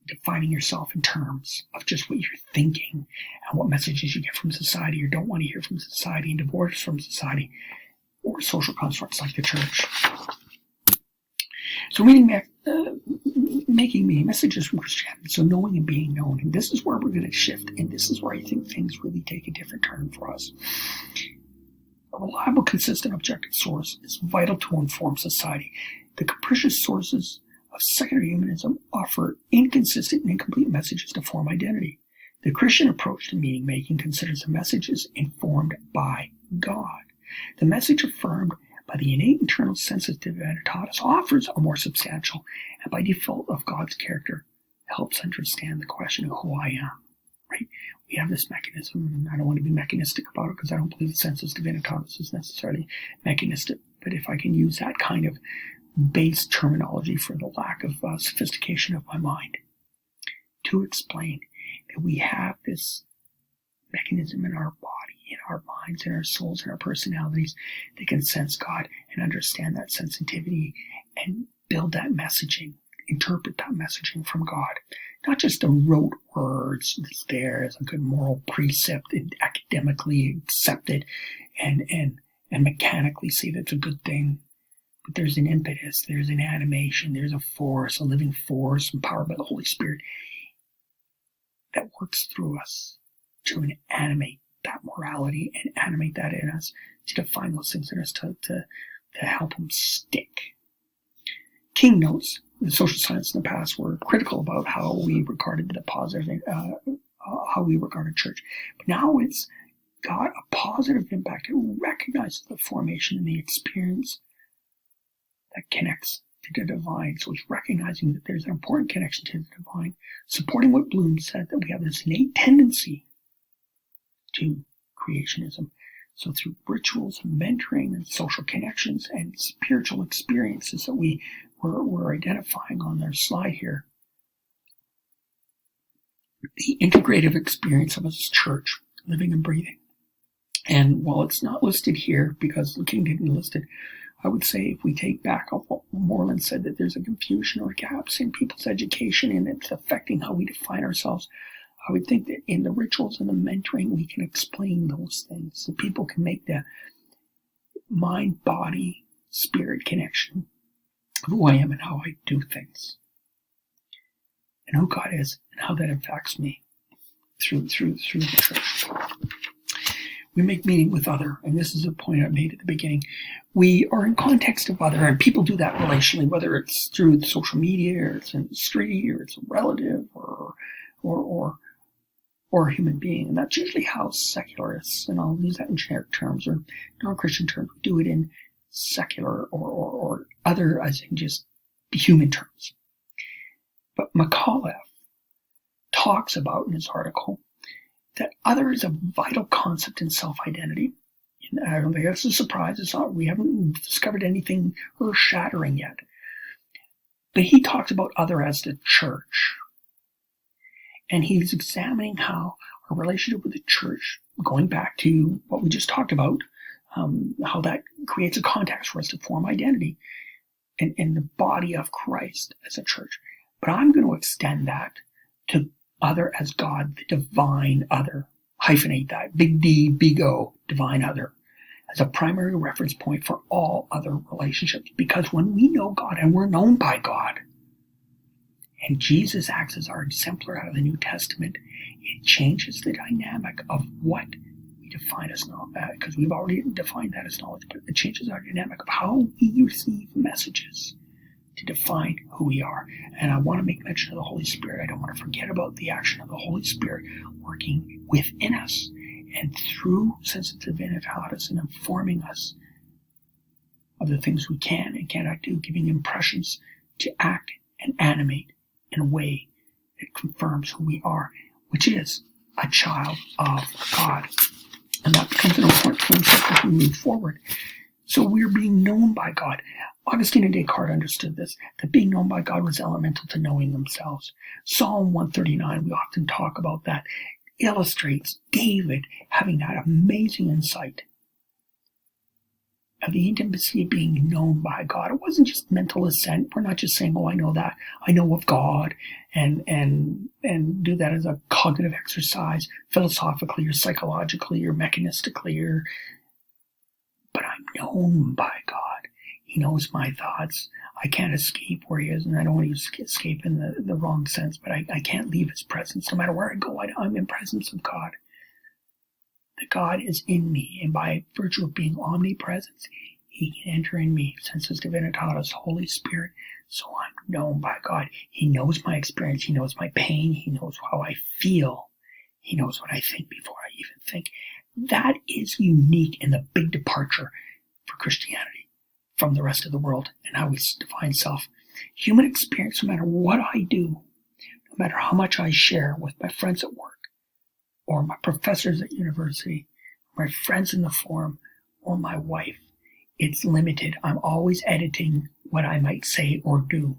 defining yourself in terms of just what you're thinking and what messages you get from society or don't want to hear from society, and divorce from society or social constructs like the church. So making meaning, messages from Christianity, so knowing and being known. And this is where we're going to shift, and this is where I think things really take a different turn for us. A reliable, consistent, objective source is vital to inform society. The capricious sources of secondary humanism offer inconsistent and incomplete messages to form identity. The Christian approach to meaning making considers the messages informed by God. The message affirmed by the innate internal sense of divinitatis offers a more substantial and by default of God's character, helps understand the question of who I am. Right? We have this mechanism, and I don't want to be mechanistic about it because I don't believe the sensus divinitatis is necessarily mechanistic, but if I can use that kind of base terminology for the lack of sophistication of my mind to explain that we have this mechanism in our body, in our minds, in our souls, in our personalities that can sense God and understand that sensitivity and build that messaging, interpret that messaging from God. Not just the rote words that's there as a good moral precept and academically accepted and mechanically say that's a good thing. But there's an impetus, there's an animation, there's a force, a living force empowered by the Holy Spirit that works through us to animate that morality and animate that in us, to define those things in us, to help them stick. King notes the social science in the past were critical about how we regarded the positive, how we regarded church. But now it's got a positive impact. It recognizes the formation and the experience that connects to the divine. So it's recognizing that there's an important connection to the divine, supporting what Bloom said, that we have this innate tendency to creationism. So through rituals and mentoring and social connections and spiritual experiences that we're identifying on their slide here, the integrative experience of a church, living and breathing. And while it's not listed here, because the King didn't list it, I would say if we take back up what Moreland said, that there's a confusion or gaps in people's education and it's affecting how we define ourselves, I would think that in the rituals and the mentoring, we can explain those things so people can make the mind, body, spirit connection of who I am and how I do things, and who God is and how that affects me through the church. We make meaning with other, and this is a point I made at the beginning. We are in context of other, and people do that relationally, whether it's through social media, or it's in the street, or it's a relative, or a human being. And that's usually how secularists, and I'll use that in generic terms or non-Christian terms, we do it in secular or other, as in just human terms. But McAuliffe talks about in his article that other is a vital concept in self-identity. And I don't think that's a surprise. We haven't discovered anything earth-shattering yet. But he talks about other as the church. And he's examining how our relationship with the church, going back to what we just talked about, how that creates a context for us to form identity in the body of Christ as a church. But I'm going to extend that to other as God, the divine other. Hyphenate that. Big D, big O, divine other, as a primary reference point for all other relationships. Because when we know God and we're known by God, and Jesus acts as our exemplar out of the New Testament, it changes the dynamic of what we define as knowledge, because we've already defined that as knowledge, but it changes our dynamic of how we receive messages to define who we are. And I want to make mention of the Holy Spirit. I don't want to forget about the action of the Holy Spirit working within us and through sense divinitatis and informing us of the things we can and cannot do, giving impressions to act and animate in a way that confirms who we are, which is a child of God. And that becomes an important concept as we move forward. So we're being known by God. Augustine and Descartes understood this, that being known by God was elemental to knowing themselves. Psalm 139, we often talk about that, illustrates David having that amazing insight of the intimacy of being known by God. It wasn't just mental assent. We're not just saying, oh, I know that. I know of God, and do that as a cognitive exercise, philosophically or psychologically or mechanistically, but I'm known by God. He knows my thoughts. I can't escape where he is, and I don't want to escape in the wrong sense, but I can't leave his presence. No matter where I go, I'm in presence of God. That God is in me, and by virtue of being omnipresent, he can enter in me, sensus divinitatis, Holy Spirit, so I'm known by God. He knows my experience. He knows my pain. He knows how I feel. He knows what I think before I even think. That is unique in the big departure for Christianity from the rest of the world and how we define self. Human experience, no matter what I do, no matter how much I share with my friends at work, or my professors at university, my friends in the forum, or my wife, it's limited. I'm always editing what I might say or do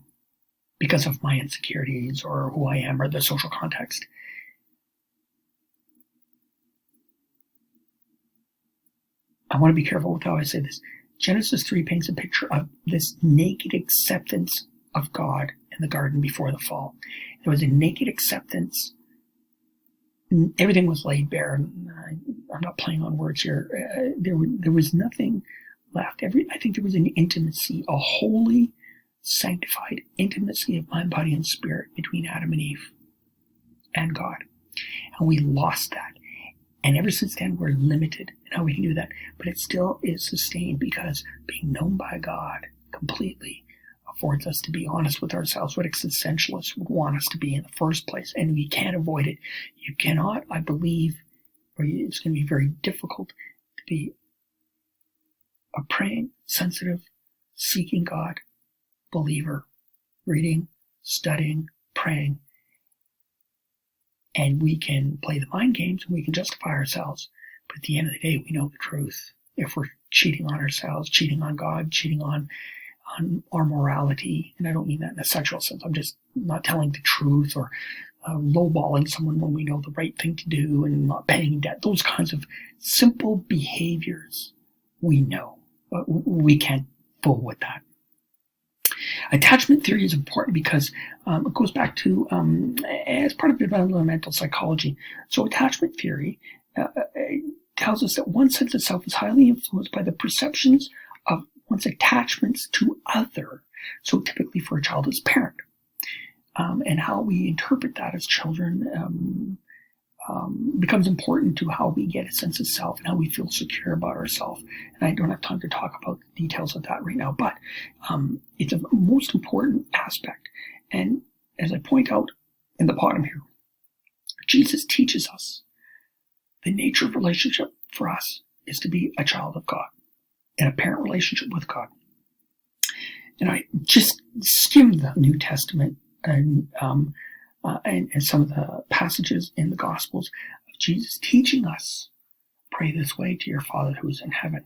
because of my insecurities or who I am or the social context. I want to be careful with how I say this. Genesis 3 paints a picture of this naked acceptance of God in the garden before the fall. There was a naked acceptance. Everything was laid bare. I'm not playing on words here. There was nothing left. I think there was an intimacy, a holy, sanctified intimacy of mind, body, and spirit between Adam and Eve and God. And we lost that. And ever since then, we're limited in how we can do that. But it still is sustained because being known by God completely affords us to be honest with ourselves, what existentialists would want us to be in the first place. And we can't avoid it. You cannot, I believe, or it's going to be very difficult to be a praying, sensitive, seeking God believer, reading, studying, praying. And we can play the mind games and we can justify ourselves. But at the end of the day, we know the truth. If we're cheating on ourselves, cheating on God, cheating on our morality, and I don't mean that in a sexual sense. I'm just not telling the truth or lowballing someone when we know the right thing to do and not paying debt. Those kinds of simple behaviors we know. But we can't full with that. Attachment theory is important because it goes back to, as part of developmental psychology. So attachment theory tells us that one sense of self is highly influenced by the perceptions of one's attachments to other. So typically for a child as parent. And how we interpret that as children becomes important to how we get a sense of self and how we feel secure about ourselves. And I don't have time to talk about the details of that right now, but it's a most important aspect. And as I point out in the bottom here, Jesus teaches us the nature of relationship for us is to be a child of God in a parent relationship with God. And I just skimmed the New Testament and some of the passages in the Gospels of Jesus teaching us, pray this way to your Father who is in heaven.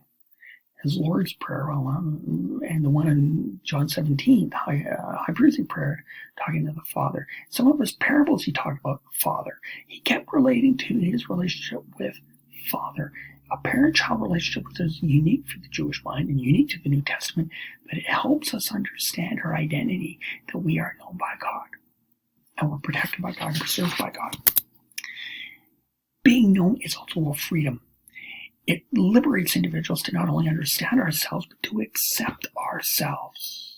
His Lord's Prayer, and the one in John 17, the high priestly prayer, talking to the Father. Some of his parables he talked about Father. He kept relating to his relationship with Father. A parent-child relationship is unique for the Jewish mind and unique to the New Testament, but it helps us understand our identity, that we are known by God, and we're protected by God and preserved by God. Being known is also a freedom. It liberates individuals to not only understand ourselves, but to accept ourselves.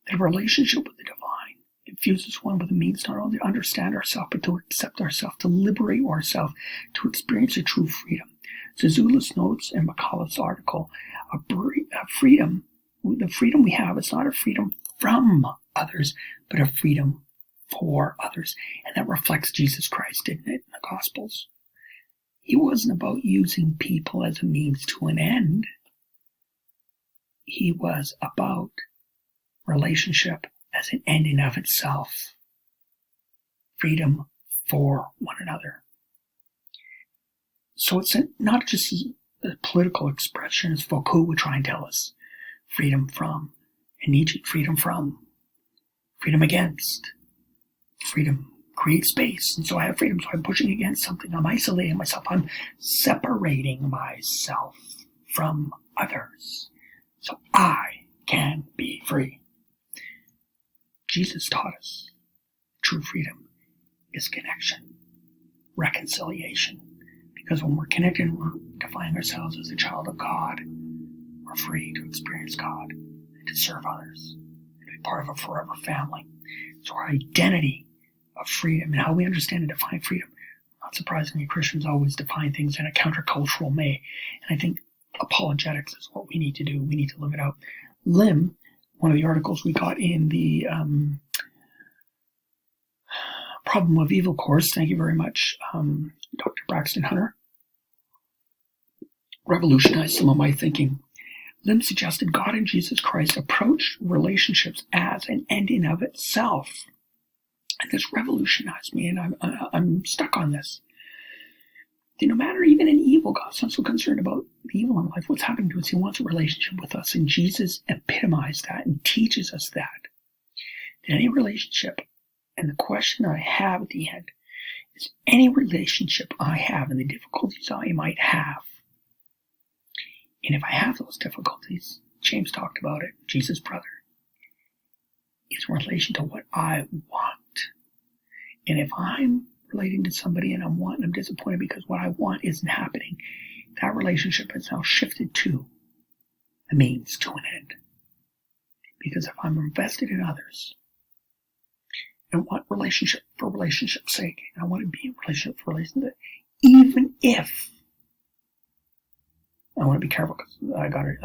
The relationship with the divine infuses one with the means not only to understand ourselves, but to accept ourselves, to liberate ourselves, to experience a true freedom. Zazula's notes in McCullough's article, a freedom, the freedom we have is not a freedom from others, but a freedom for others. And that reflects Jesus Christ, didn't it, in the Gospels? He wasn't about using people as a means to an end. He was about relationship as an end in of itself. Freedom for one another. So it's not just a political expression, as Foucault would try and tell us. Freedom from, and Nietzsche, freedom from, freedom against. Freedom creates space, and so I have freedom, so I'm pushing against something. I'm isolating myself. I'm separating myself from others so I can be free. Jesus taught us true freedom is connection, reconciliation. Because when we're connected and we're defining ourselves as a child of God, we're free to experience God and to serve others and to be part of a forever family. So our identity of freedom and how we understand and define freedom, not surprisingly, Christians always define things in a countercultural way. And I think apologetics is what we need to do. We need to live it out. Lim, one of the articles we got in the Problem of Evil course, thank you very much, Dr. Braxton Hunter, revolutionized some of my thinking. Lim suggested God and Jesus Christ approached relationships as an end in of itself. And this revolutionized me, and I'm stuck on this. No matter even in evil, God's not so concerned about the evil in life. What's happening to us? He wants a relationship with us, and Jesus epitomized that and teaches us that. In any relationship, and the question I have at the end is any relationship I have and the difficulties I might have, and if I have those difficulties, James talked about it, Jesus' brother, is in relation to what I want. And if I'm relating to somebody and I'm disappointed because what I want isn't happening, that relationship has now shifted to a means to an end. Because if I'm invested in others and want relationship for relationship's sake, and I want to be in relationship for relationship, even if, I want to be careful because I got it,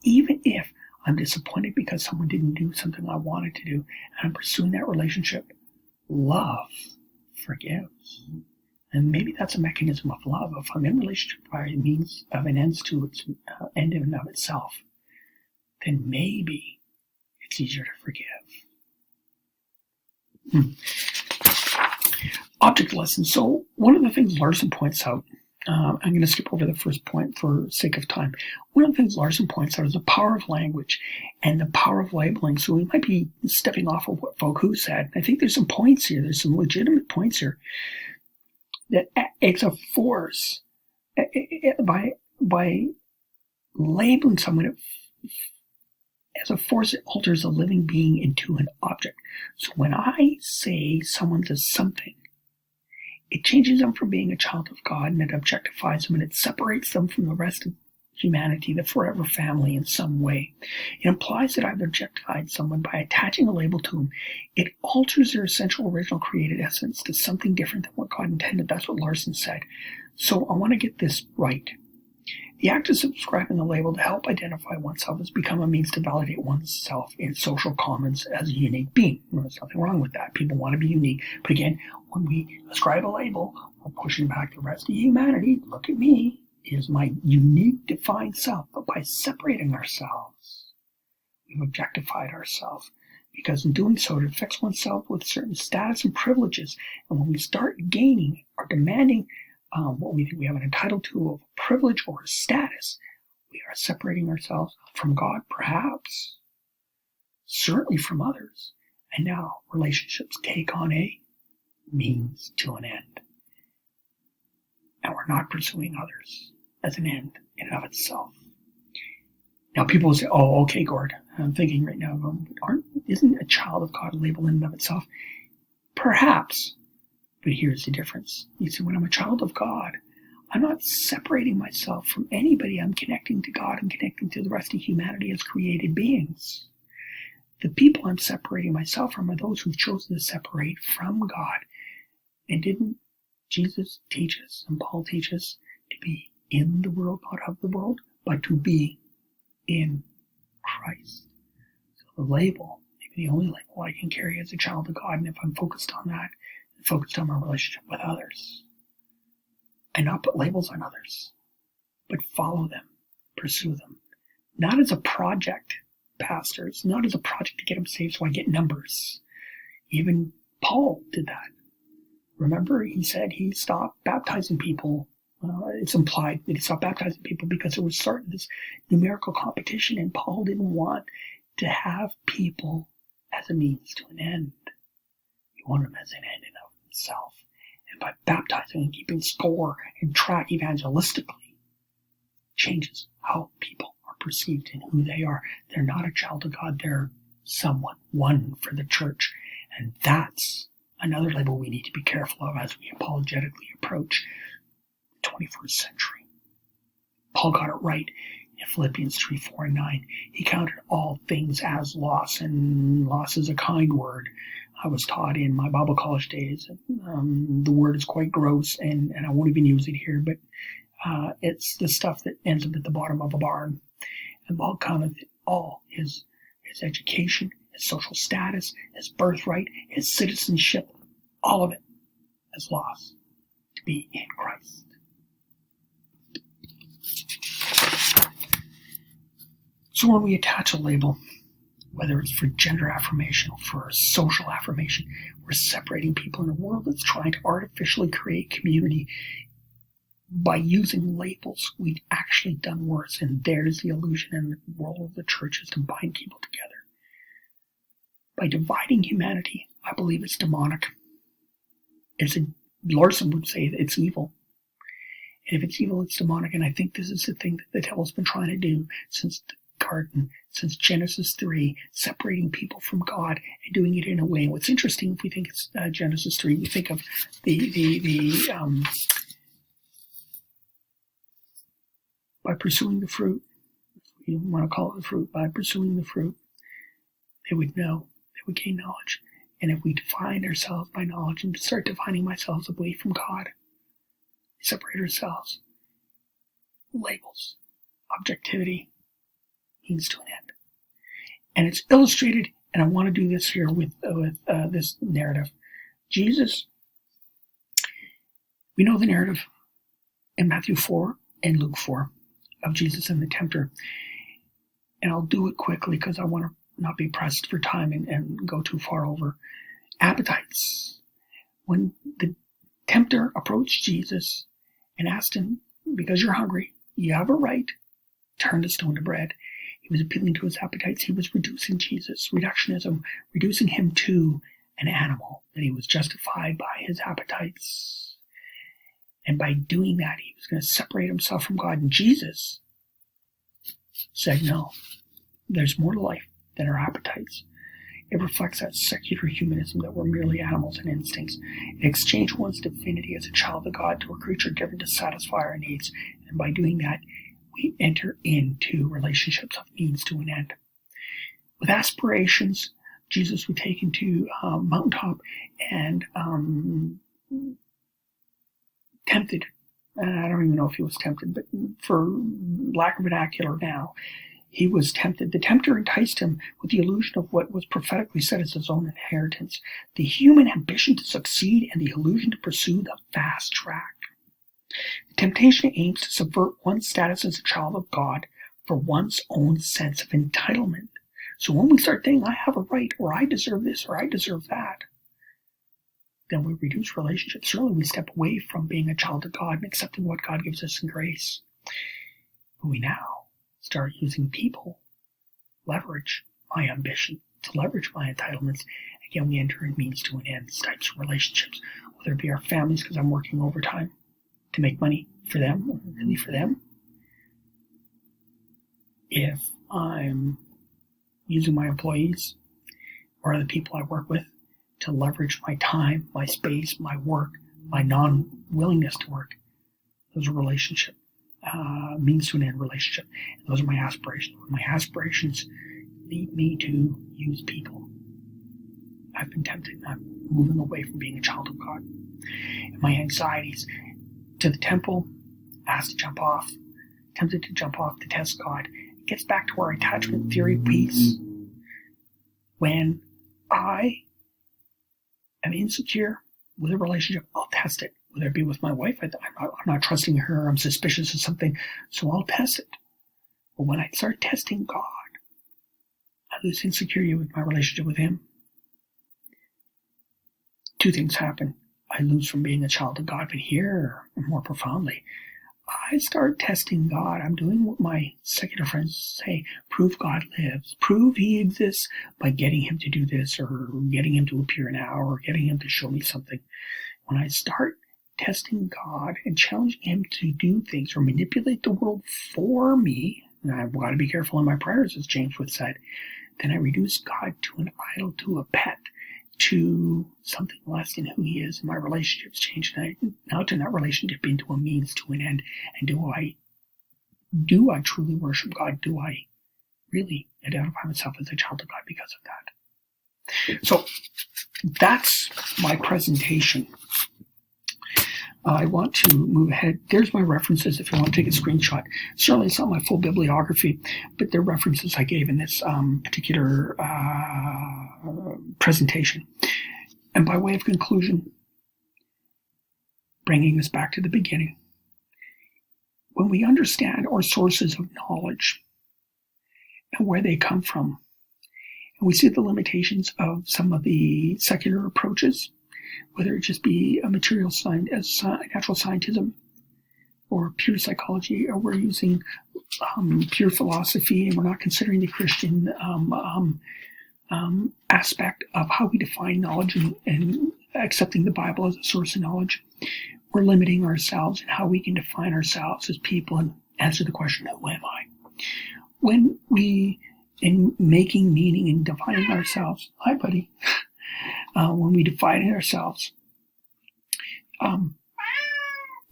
even if I'm disappointed because someone didn't do something I wanted to do, and I'm pursuing that relationship, love forgives. And maybe that's a mechanism of love. If I'm in a relationship by means of an ends to its end in and of itself, then maybe it's easier to forgive. Object lesson. So one of the things Larson points out, I'm going to skip over the first point for sake of time. One of the things Larson points out is the power of language and the power of labeling. So we might be stepping off of what Foucault said. I think there's some points here. There's some legitimate points here. That it's a force by labeling someone as a force that alters a living being into an object. So when I say someone's a something, it changes them from being a child of God, and it objectifies them, and it separates them from the rest of humanity, the forever family, in some way. It implies that I've objectified someone by attaching a label to them. It alters their essential, original, created essence to something different than what God intended. That's what Larson said. So I want to get this right. The act of subscribing a label to help identify oneself has become a means to validate oneself in social commons as a unique being. There's nothing wrong with that. People want to be unique. But again, when we ascribe a label, we're pushing back the rest of humanity. Look at me. Here's my unique, defined self. But by separating ourselves, we've objectified ourselves. Because in doing so, it affects oneself with certain status and privileges. And when we start gaining or demanding what we think we have an entitled to of a privilege or a status, we are separating ourselves from God, perhaps, certainly from others. And now relationships take on a means to an end. And we're not pursuing others as an end in and of itself. Now people will say, oh, okay, Gord, I'm thinking right now, isn't a child of God a label in and of itself? Perhaps. But here's the difference. You see, when I'm a child of God, I'm not separating myself from anybody. I'm connecting to God. I'm connecting to the rest of humanity as created beings. The people I'm separating myself from are those who've chosen to separate from God. And didn't Jesus teach us, and Paul teach us, to be in the world, not of the world, but to be in Christ? So the label, maybe the only label I can carry as a child of God, and if I'm focused on that, focused on my relationship with others, and not put labels on others, but follow them, pursue them, not as a project, pastors, not as a project to get them saved so I get numbers. Even Paul did that. Remember, he said he stopped baptizing people. It's implied that he stopped baptizing people because it was starting this numerical competition, and Paul didn't want to have people as a means to an end. He wanted them as an end in of himself. And by baptizing and keeping score and track evangelistically, changes how people are perceived and who they are. They're not a child of God. They're someone, one for the church. And that's another label we need to be careful of as we apologetically approach the 21st century. Paul got it right in Philippians 3, 4, and 9. He counted all things as loss, and loss is a kind word. I was taught in my Bible college days. The word is quite gross, and I won't even use it here, but it's the stuff that ends up at the bottom of a barn. And Paul counted all his education, his social status, his birthright, his citizenship, all of it as loss to be in Christ. So when we attach a label, whether it's for gender affirmation or for social affirmation, we're separating people in a world that's trying to artificially create community. By using labels, we've actually done worse, and there's the illusion in the role of the church is to bind people together. By dividing humanity, I believe it's demonic. Larson would say that it's evil. And if it's evil, it's demonic, and I think this is the thing that the devil's been trying to do since the garden, since Genesis 3, separating people from God and doing it in a way. And what's interesting, if we think it's Genesis 3, we think of by pursuing the fruit, if you want to call it the fruit, by pursuing the fruit, they would know, they would gain knowledge. And if we define ourselves by knowledge and start defining ourselves away from God, we separate ourselves. Labels, objectivity, means to an end. And it's illustrated, and I want to do this here with this narrative. Jesus, we know the narrative in Matthew 4 and Luke 4 of Jesus and the tempter. And I'll do it quickly because I want to not be pressed for time and go too far over. Appetites. When the tempter approached Jesus and asked him, because you're hungry, you have a right, turn the stone to bread. He was appealing to his appetites. He was reducing Jesus, reductionism, reducing him to an animal, that he was justified by his appetites. And by doing that, he was going to separate himself from God. And Jesus said no. There's more to life than our appetites. It reflects that secular humanism that we're merely animals and instincts. It exchanged one's divinity as a child of God to a creature given to satisfy our needs, and by doing that, we enter into relationships of means to an end. With aspirations, Jesus was taken to mountaintop and tempted. And I don't even know if he was tempted, but for lack of vernacular now, he was tempted. The tempter enticed him with the illusion of what was prophetically said as his own inheritance, the human ambition to succeed and the illusion to pursue the fast track. The temptation aims to subvert one's status as a child of God for one's own sense of entitlement. So when we start thinking, I have a right, or I deserve this, or I deserve that, then we reduce relationships. Certainly we step away from being a child of God and accepting what God gives us in grace. But we now start using people, leverage my ambition, to leverage my entitlements. Again, we enter in means to an end, these types of relationships, whether it be our families because I'm working overtime to make money for them, or really for them. If I'm using my employees or other people I work with to leverage my time, my space, my work, my non-willingness to work, those are relationships. Means to an end relationship. And those are my aspirations. My aspirations lead me to use people. I've been tempted. I'm moving away from being a child of God. And my anxieties to the temple, asked to jump off, tempted to jump off to test God. It gets back to our attachment theory piece. When I am insecure with a relationship, I'll test it. Whether it be with my wife, I'm not trusting her, I'm suspicious of something, so I'll test it. But when I start testing God, I lose insecurity with my relationship with Him. Two things happen. I lose from being a child of God, but here, more profoundly, I start testing God. I'm doing what my secular friends say, prove God lives, prove He exists by getting Him to do this, or getting Him to appear now, or getting Him to show me something. When I start testing God and challenging Him to do things or manipulate the world for me, and I've got to be careful in my prayers, as James would say, then I reduce God to an idol, to a pet, to something less than who He is, and my relationships change. And I now turn that relationship into a means to an end. And do I truly worship God? Do I really identify myself as a child of God because of that? So that's my presentation. I want to move ahead. There's my references if you want to take a screenshot. Certainly it's not my full bibliography, but they're references I gave in this particular presentation. And by way of conclusion, bringing us back to the beginning, when we understand our sources of knowledge and where they come from, and we see the limitations of some of the secular approaches, whether it just be a material science, natural scientism, or pure psychology, or we're using pure philosophy, and we're not considering the Christian aspect of how we define knowledge and accepting the Bible as a source of knowledge. We're limiting ourselves in how we can define ourselves as people and answer the question, who am I? When we, in making meaning and defining ourselves, hi buddy, when we define ourselves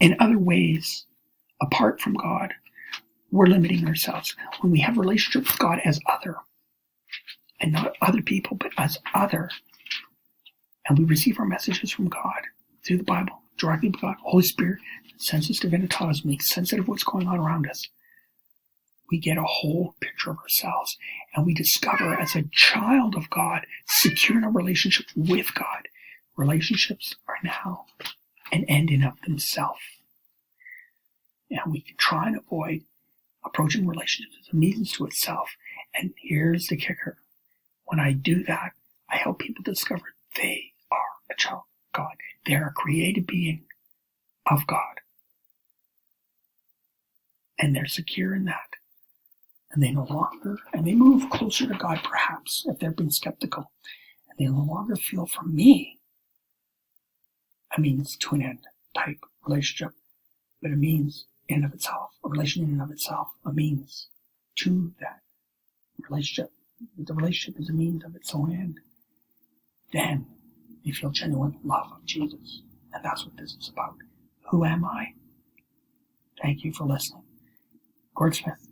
in other ways apart from God, we're limiting ourselves. When we have a relationship with God as other, and not other people, but as other, and we receive our messages from God through the Bible, directly from God, Holy Spirit, sensus divinitatis, makes sense of what's going on around us. We get a whole picture of ourselves, and we discover as a child of God, secure in a relationship with God, relationships are now an end in of themselves. And we can try and avoid approaching relationships as a means to itself. And here's the kicker. When I do that, I help people discover they are a child of God. They're a created being of God. And they're secure in that. And they no longer, and they move closer to God perhaps, if they're being skeptical. And they no longer feel from me a means to an end type relationship, but a means in and of itself, a relation in and of itself, a means to that relationship, the relationship is a means of its own end, then you feel genuine love of Jesus. And that's what this is about. Who am I? Thank you for listening. Gord Smith.